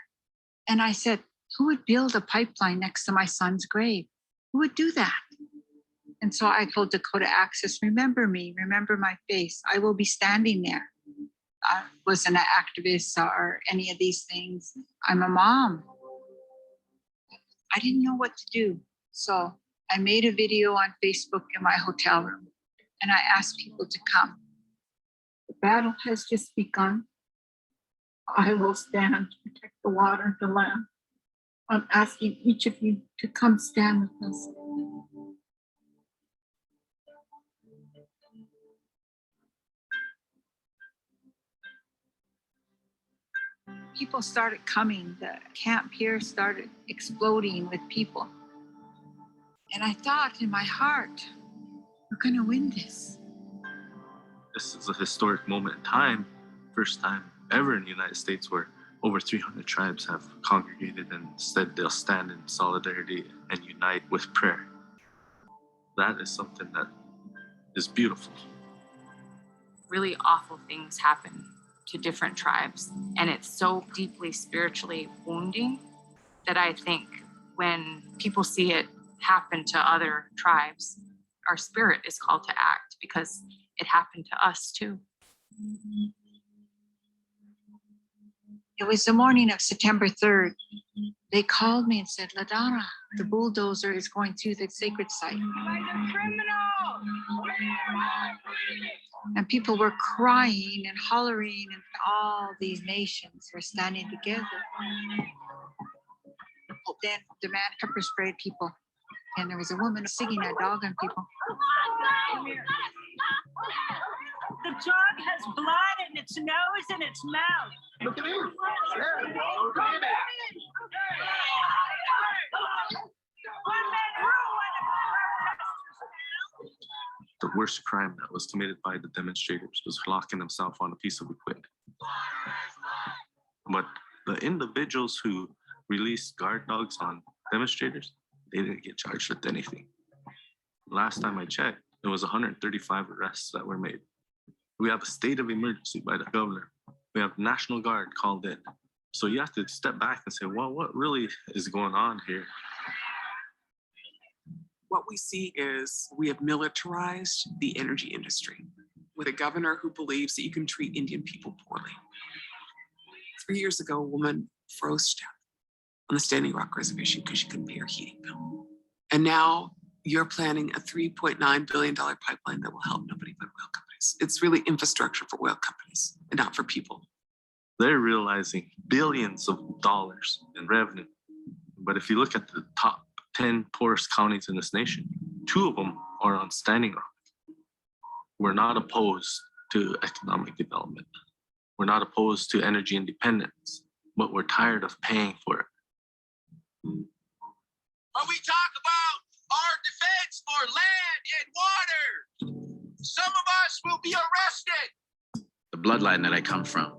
And I said, who would build a pipeline next to my son's grave? Who would do that? And so I told Dakota Access, remember me, remember my face. I will be standing there. I wasn't an activist or any of these things. I'm a mom. I didn't know what to do. So I made a video on Facebook in my hotel room and I asked people to come. The battle has just begun. I will stand to protect the water and the land. I'm asking each of you to come stand with us. People started coming. The camp here started exploding with people. And I thought in my heart, we're going to win this. This is a historic moment in time, first time ever in the United States where over 300 tribes have congregated and said they'll stand in solidarity and unite with prayer. That is something that is beautiful. Really awful things happen to different tribes, and it's so deeply spiritually wounding that I think when people see it happen to other tribes, our spirit is called to act because it happened to us too. It was the morning of September 3rd. They called me and said, LaDonna, the bulldozer is going through the sacred site. And people were crying and hollering, and all these nations were standing together. Then the man pepper sprayed people, and there was a woman singing a dog on people. The dog has blood in its nose and its mouth. Look at him. The worst crime that was committed by the demonstrators was locking themselves on a piece of equipment. But the individuals who released guard dogs on demonstrators, they didn't get charged with anything. Last time I checked, there was 135 arrests that were made. We have a state of emergency by the governor. We have National Guard called in. So you have to step back and say, well, what really is going on here? What we see is we have militarized the energy industry with a governor who believes that you can treat Indian people poorly. 3 years ago, a woman froze to death on the Standing Rock Reservation because she couldn't pay her heating bill. And now you're planning a $3.9 billion pipeline that will help nobody but oil companies. It's really infrastructure for oil companies and not for people. They're realizing billions of dollars in revenue. But if you look at the top 10 poorest counties in this nation, 2 of them are on Standing Rock. We're not opposed to economic development. We're not opposed to energy independence, but we're tired of paying for it. When we talk about our defense for land and water, some of us will be arrested. The bloodline that I come from,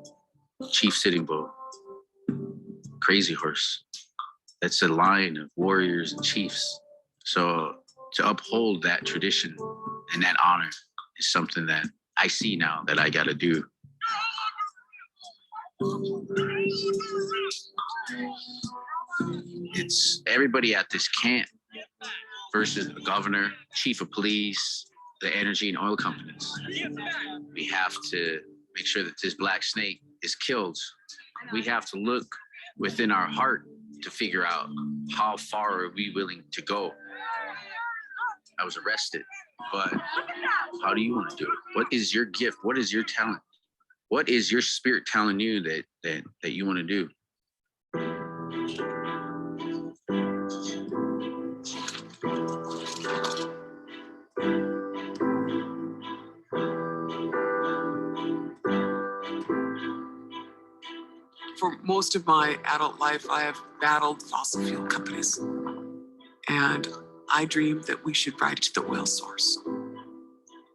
Chief Sitting Bull, Crazy Horse, that's a line of warriors and chiefs. So to uphold that tradition and that honor is something that I see now that I gotta do. It's everybody at this camp versus the governor, chief of police, the energy and oil companies. We have to make sure that this black snake is killed. We have to look within our heart to figure out how far are we willing to go. I was arrested, but how do you want to do it? What is your gift? What is your talent? What is your spirit telling you that you want to do? For most of my adult life, I have battled fossil fuel companies. And I dreamed that we should ride to the oil source.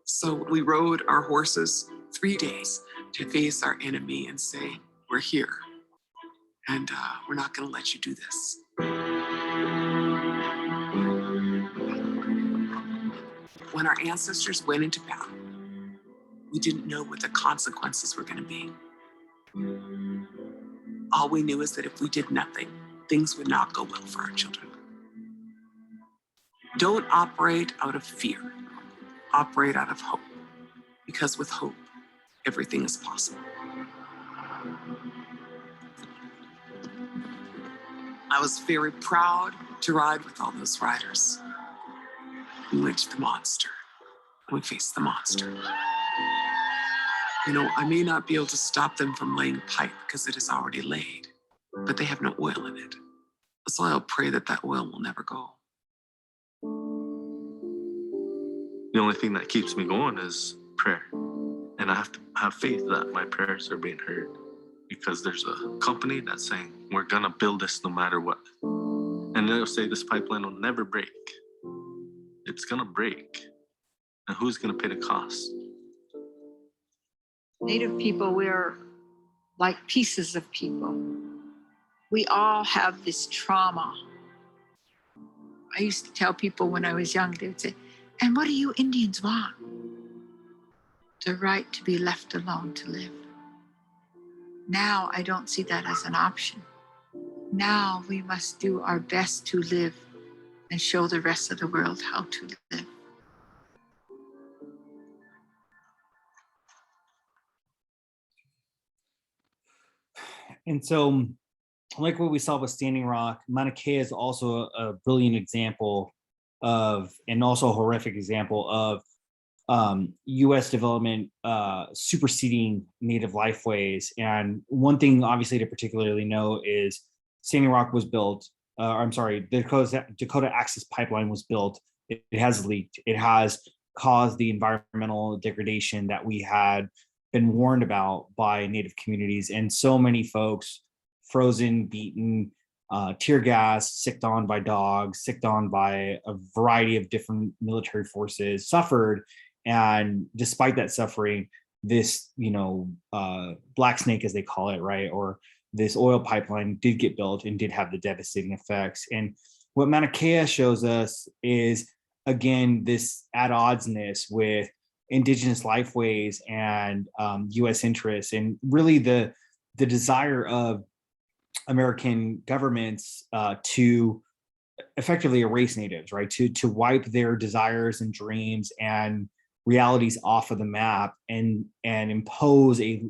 So we rode our horses 3 days to face our enemy and say, we're here. And we're not going to let you do this. When our ancestors went into battle, we didn't know what the consequences were going to be. All we knew is that if we did nothing, things would not go well for our children. Don't operate out of fear. Operate out of hope. Because with hope, everything is possible. I was very proud to ride with all those riders. We went to the monster. We faced the monster. You know, I may not be able to stop them from laying pipe because it is already laid, but they have no oil in it. So I'll pray that that oil will never go. The only thing that keeps me going is prayer. And I have to have faith that my prayers are being heard, because there's a company that's saying, we're gonna build this no matter what. And they'll say this pipeline will never break. It's gonna break. And who's gonna pay the cost? Native people, we're like pieces of people. We all have this trauma. I used to tell people when I was young, they would say, and what do you Indians want? The right to be left alone to live. Now I don't see that as an option. Now we must do our best to live and show the rest of the world how to live. And so, like what we saw with Standing Rock, Mauna Kea is also a brilliant example of, and also a horrific example of U.S. development superseding native lifeways. And one thing obviously to particularly know is Standing Rock was built, the Dakota Access Pipeline was built. It has leaked. It has caused the environmental degradation that we had been warned about by Native communities, and so many folks frozen, beaten, tear gas, sicked on by dogs, sicked on by a variety of different military forces, suffered. And despite that suffering, this, black snake, as they call it, right, or this oil pipeline did get built and did have the devastating effects. And what Mauna Kea shows us is, again, this at oddsness with indigenous lifeways and U.S. interests, and really the desire of American governments to effectively erase natives, right? To wipe their desires and dreams and realities off of the map and impose a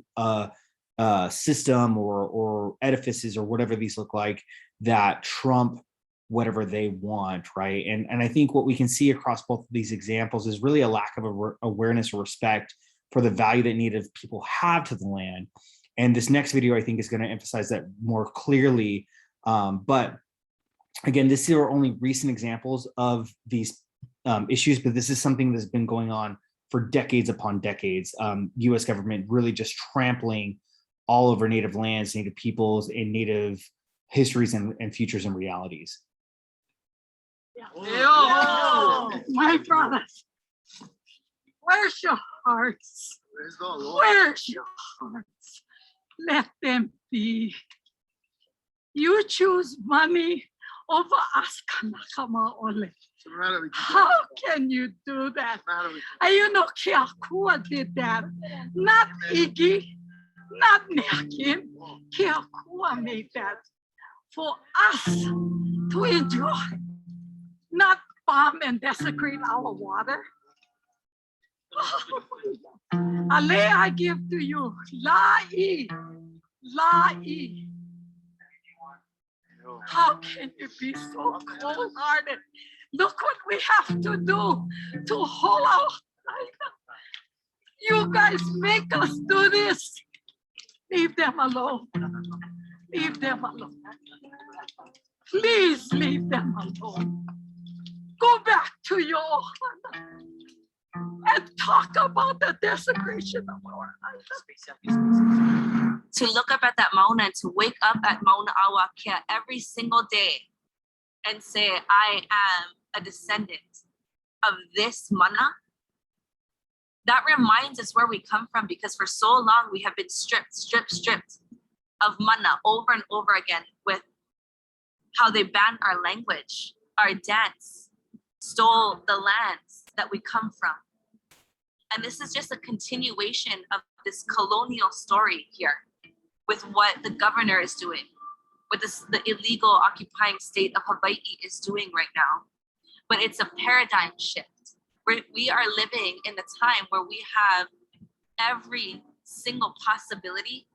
system or edifices or whatever these look like that trump whatever they want, right? And I think what we can see across both of these examples is really a lack of awareness or respect for the value that Native people have to the land. And this next video, I think, is going to emphasize that more clearly. But again, these are only recent examples of these issues, but this is something that's been going on for decades upon decades. U.S. government really just trampling all over Native lands, Native peoples, and Native histories and futures and realities. My brothers, where's your hearts? Where's your hearts? Let them be. You choose money over us, Kanakama Ole. How can you do that? Keakua did that. Not Iggy, not Meakin. Keakua made that for us to enjoy. Not bomb and desecrate our water. Ale, I give to you. Lai. Lai. How can you be so cold-hearted? Look what we have to do to hold out. You guys make us do this. Leave them alone. Leave them alone. Please leave them alone. Go back to your and talk about the desecration of our island. To look up at that Mauna and to wake up at Mauna Kea every single day and say, I am a descendant of this mana, that reminds us where we come from, because for so long we have been stripped of mana over and over again, with how they banned our language, our dance, stole the lands that we come from. And this is just a continuation of this colonial story here with what the governor is doing, what the illegal occupying state of Hawaii is doing right now. But it's a paradigm shift. We are living in a time where we have every single possibility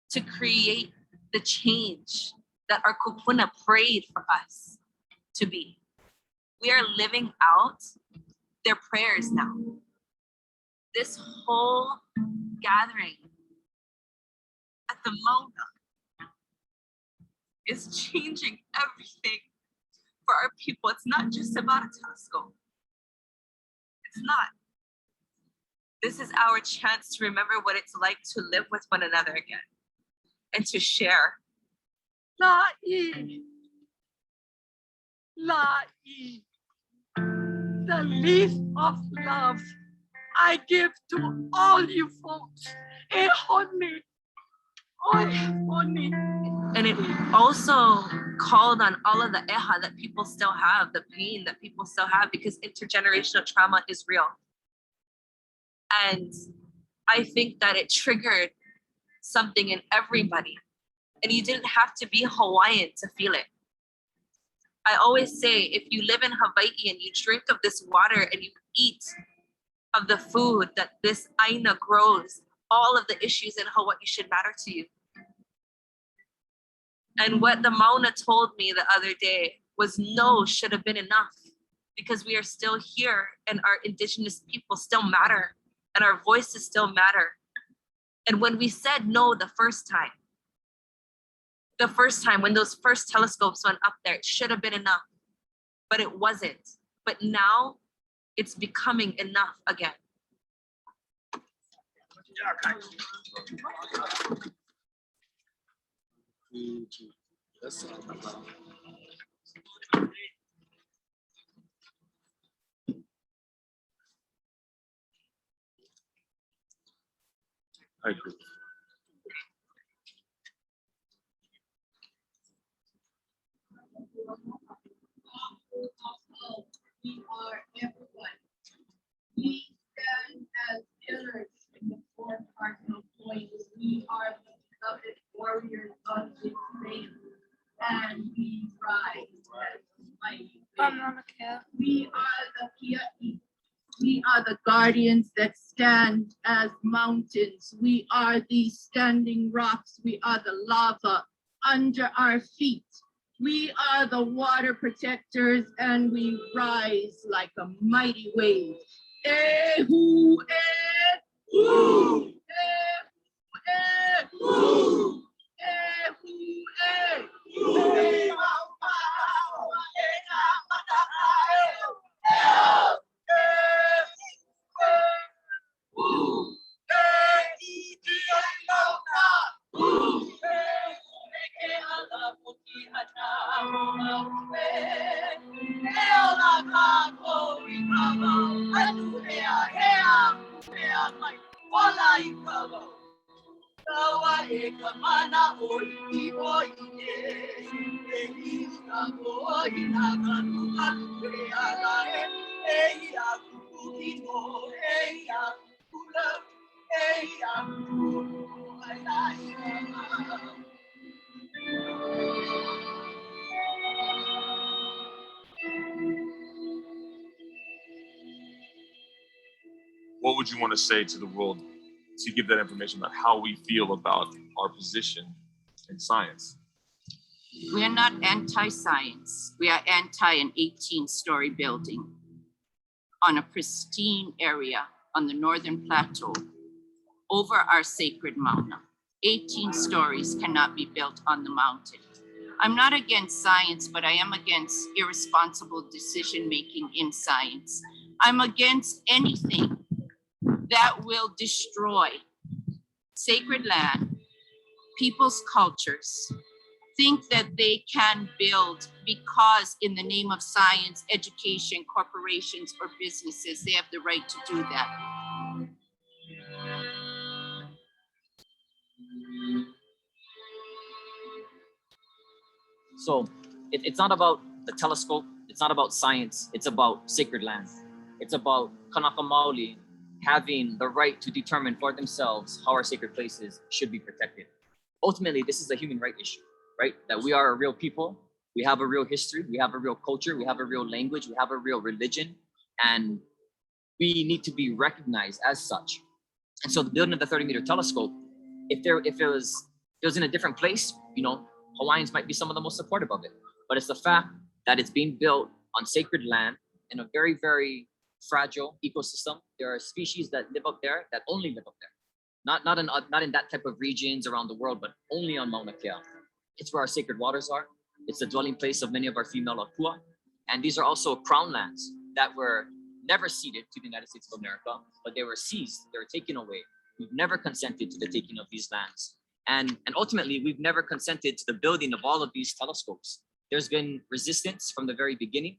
to create the change that our kupuna prayed for us to be. We are living out their prayers now. This whole gathering at the Mauna is changing everything for our people. It's not just about a telescope. It's not. This is our chance to remember what it's like to live with one another again and to share. La'i. La'i. The leaf of love I give to all you folks. E honi. Oi, honi. And it also called on all of the eha that people still have, the pain that people still have, because intergenerational trauma is real. And I think that it triggered something in everybody. And you didn't have to be Hawaiian to feel it. I always say, if you live in Hawaii and you drink of this water and you eat of the food that this aina grows, all of the issues in Hawaii should matter to you. And what the Mauna told me the other day was no should have been enough, because we are still here and our indigenous people still matter and our voices still matter. And when we said no the first time when those first telescopes went up there, it should have been enough, but it wasn't. But now it's becoming enough again. I agree. We are everyone. We stand as pillars in the four cardinal points. We are the beloved warriors of this land, and we rise as mighty. Mauna Kea. We are the Kia'i. We are the guardians that stand as mountains. We are these standing rocks. We are the lava under our feet. We are the water protectors, and we rise like a mighty wave. Ehu, ehu, ehu, ehu, ehu, ehu. what would you want to say to the world to give that information about how we feel about our position in science? We are not anti-science. We are anti an 18-story building on a pristine area on the Northern Plateau over our sacred Mauna. 18 stories cannot be built on the mountain. I'm not against science, but I am against irresponsible decision-making in science. I'm against anything that will destroy sacred land, people's cultures, think that they can build because in the name of science, education, corporations, or businesses, they have the right to do that. So it's not about the telescope, it's not about science, it's about sacred land. It's about Kanaka Maoli having the right to determine for themselves how our sacred places should be protected. Ultimately, this is a human right issue, right? That we are a real people, we have a real history, we have a real culture, we have a real language, we have a real religion, and we need to be recognized as such. And so the building of the 30-meter telescope, if it was in a different place, you know, Hawaiians might be some of the most supportive of it. But it's the fact that it's being built on sacred land in a very, very fragile ecosystem. There are species that live up there that only live up there. Not in that type of regions around the world, but only on Mauna Kea. It's where our sacred waters are. It's the dwelling place of many of our female akua. And these are also crown lands that were never ceded to the United States of America, but they were seized, they were taken away. We've never consented to the taking of these lands. And ultimately, we've never consented to the building of all of these telescopes. There's been resistance from the very beginning.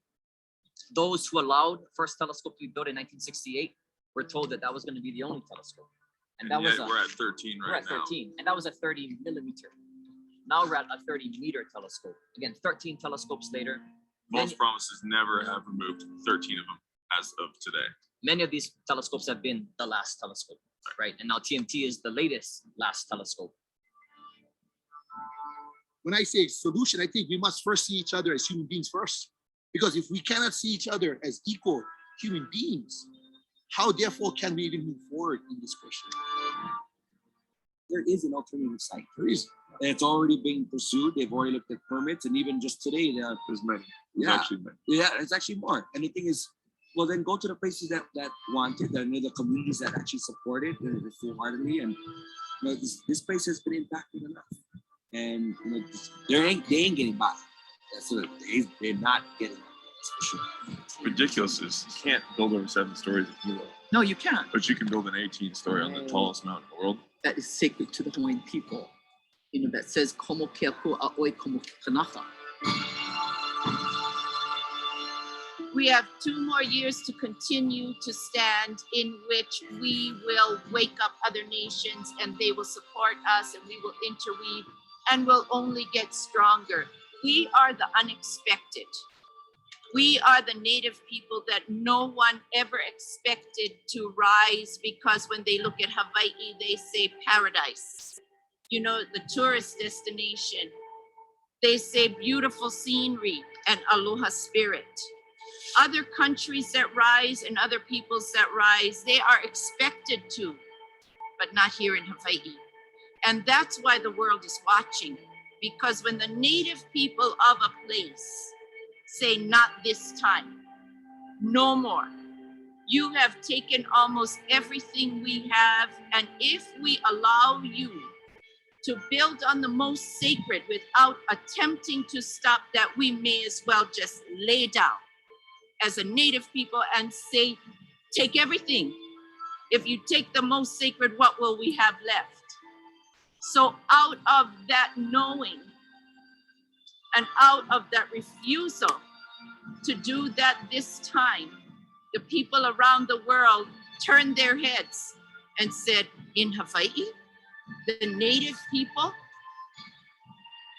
Those who allowed the first telescope to be built in 1968 were told that that was going to be the only telescope. And that was we're at 13 right now. We're at 13, and that was a 30 millimeter. Now we're at a 30-meter telescope. Again, 13 telescopes later. Most provinces never have removed 13 of them as of today. Many of these telescopes have been the last telescope, right? And now TMT is the latest last telescope. When I say solution, I think we must first see each other as human beings first. Because if we cannot see each other as equal human beings, how therefore can we even move forward in this question? There is an alternative site. There is. And it's already being pursued. They've already looked at permits, and even just today, there's many. Yeah, it's actually more. And the thing is, well, then go to the places that want it, and the communities that actually support it full-heartedly. And you know, this place has been impacted enough, and you know, they ain't getting by. So they're not getting by. That's for sure. Ridiculous is you can't build over 7 stories of Hilo. No, you can't. But you can build an 18-story on the tallest mountain in the world. That is sacred to the Hawaiian people. You know, that says Komo Keaku Aoi Komo Kanaka. We have 2 more years to continue to stand in which we will wake up other nations and they will support us and we will interweave and will only get stronger. We are the unexpected. We are the native people that no one ever expected to rise, because when they look at Hawaii, they say paradise. You know, the tourist destination. They say beautiful scenery and aloha spirit. Other countries that rise and other peoples that rise, they are expected to, but not here in Hawaii. And that's why the world is watching, because when the native people of a place say not this time, no more, you have taken almost everything we have, and if we allow you to build on the most sacred without attempting to stop that, we may as well just lay down as a native people and say, take everything. If you take the most sacred, what will we have left? So out of that knowing and out of that refusal to do that this time, the people around the world turned their heads and said, in Hawaii, the native people,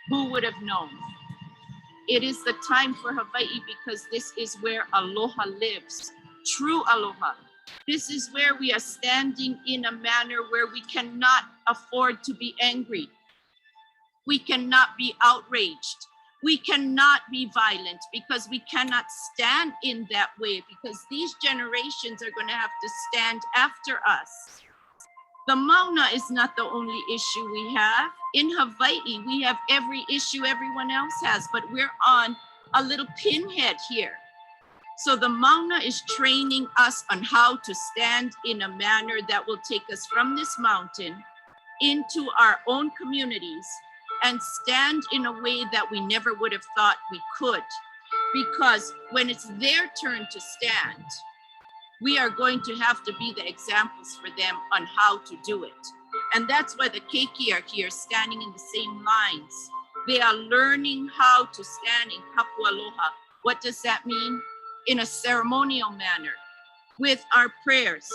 who would have known? It is the time for Hawaii, because this is where aloha lives, true aloha. This is where we are standing in a manner where we cannot afford to be angry. We cannot be outraged. We cannot be violent because we cannot stand in that way, because these generations are going to have to stand after us. The Mauna is not the only issue we have. In Hawaii, we have every issue everyone else has, but we're on a little pinhead here. So the Mauna is training us on how to stand in a manner that will take us from this mountain into our own communities and stand in a way that we never would have thought we could. Because when it's their turn to stand, we are going to have to be the examples for them on how to do it. And that's why the Keiki are here standing in the same lines. They are learning how to stand in kapualoha. What does that mean? In a ceremonial manner, with our prayers,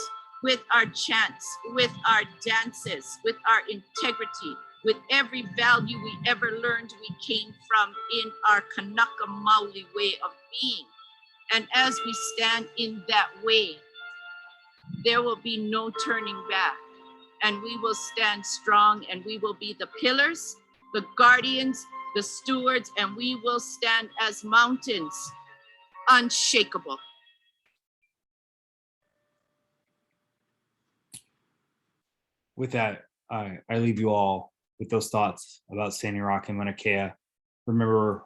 with our chants, with our dances, with our integrity, with every value we ever learned we came from in our Kanaka Maoli way of being. And as we stand in that way, there will be no turning back. And we will stand strong, and we will be the pillars, the guardians, the stewards, and we will stand as mountains, unshakable. With that, I leave you all with those thoughts about Standing Rock and Mauna Kea. Remember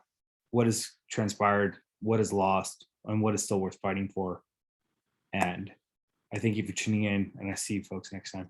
what has transpired, what is lost, and what is still worth fighting for. And I thank you for tuning in, and I see you folks next time.